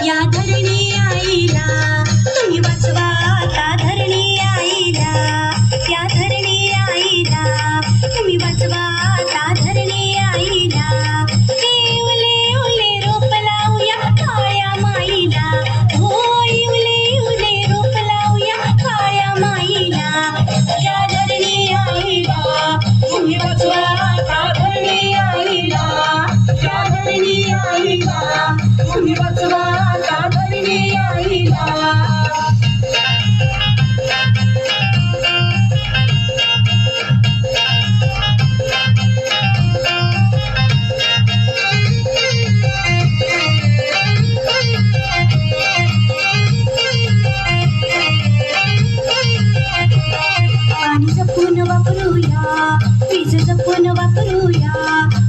या धरणी आईला तुम्ही वाचवा, आता धरणी आईला, या धरणी आईला तुम्ही वाचवा, आता धरणी आईला. ओले ओले रोप लावूया काळ्या माईला, हो ओले ओले रोप लावूया काळ्या माईला. या धरणी आईला तुम्ही वाचवा, आता धरणी आईला, या धरणी आईला तुम्ही वाचवा, आता धरणी आईला. पाणी जपून वापरूया, वीज जपून वापरूया,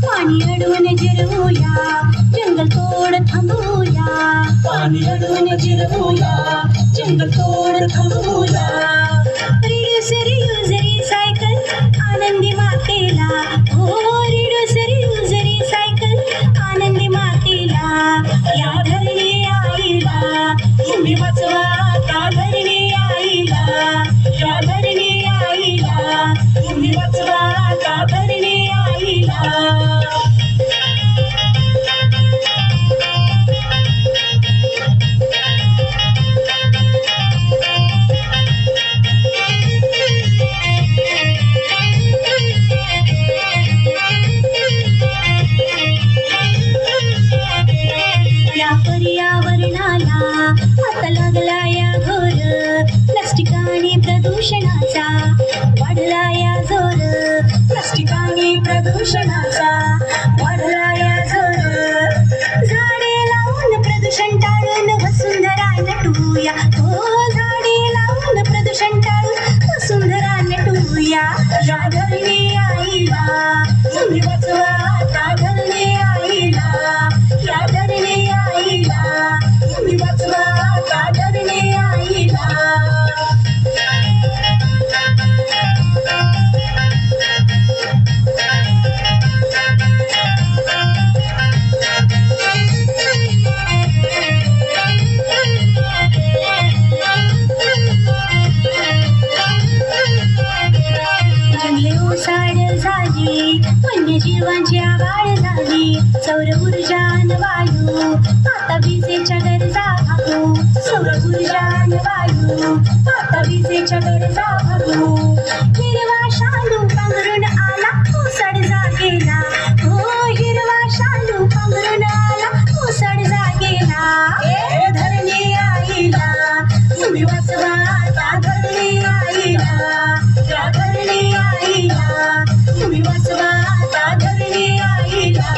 पाणी अडवून जिरवूया, जंगल तोड थांबवूया. पाणी अडवून जिरवूया, जंगल तोड थांबवूया. रिड्यूस रियूज रिसायकल आनंदी मातेला, हो रिड्यूस रियूज रिसायकल आनंदी मातेला. या धरणी आईला तुम्ही वाचवा, आता धरणी आईला, या धरणी आईला तुम्ही वाचवा, आता धरणी आईला. या पर्यावरणाला आता लागला या घोर, प्लास्टिक आणि प्रदूषणाचा वाढला या जोर, प्लास्टिक आणि प्रदूषणाचा वाढला या जोर. झाडे लावून प्रदूषण टाळून वसुंधरा नटूया, हो झाडे लावून प्रदूषण टाळून वसुंधरा नटूया. या धरणी आईला तुम्ही वाचवा, आता धरणी आईला, या धरणी आईला तुम्ही वाचवा, आता धरणी आईला. जंगले ओसाड झाली, वन्यजीवांची आवाड झाली, सौर ऊर्जा आणि वायू आता विजेच्या गरजा भागू, सौर ऊर्जा आणि वायू आता विजेच्या गरजा भागू. हिरवा शालू पांघरून आला ओसाड जागेला, हो हिरवा शालू पांघरून आला ओसाड जागेला. ए धरणी आईला तुम्ही वाचवा, आता धरणी आईला, या धरणी आईला तुम्ही वाचवा, आता धरणी आईला.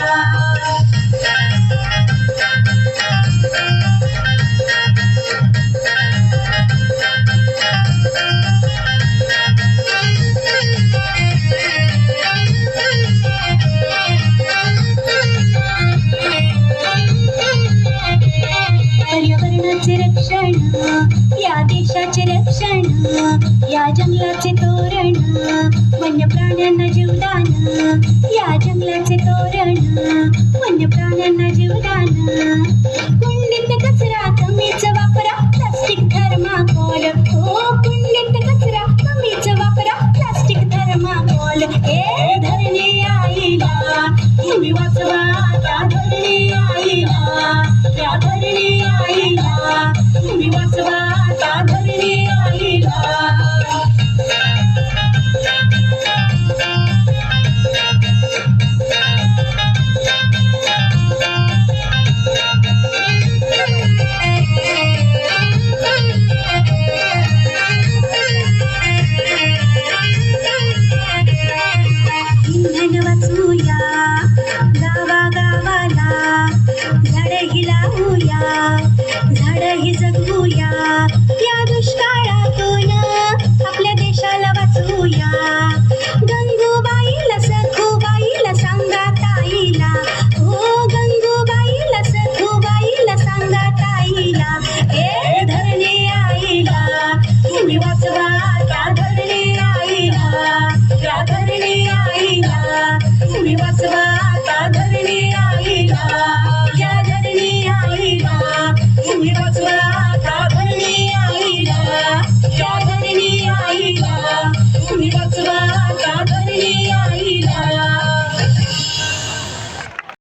पर्यावरणाचे रक्षण, या देशाचे रक्षण, या जंगलाचे तोरण, वन्य प्राण्यांना जीवदान, या जंगलाचे तोरण, वन्य प्राण्यांना जीवदान. कुंडीत कचरा कमीच वापरा, प्लास्टिक थर्माकोल, हो कुंडीत कचरा कमीच वापरा, प्लास्टिक थर्माकोल. ए धरणी आईला तुम्ही वाचवा, आता धरणी आईला, या धरणी आईला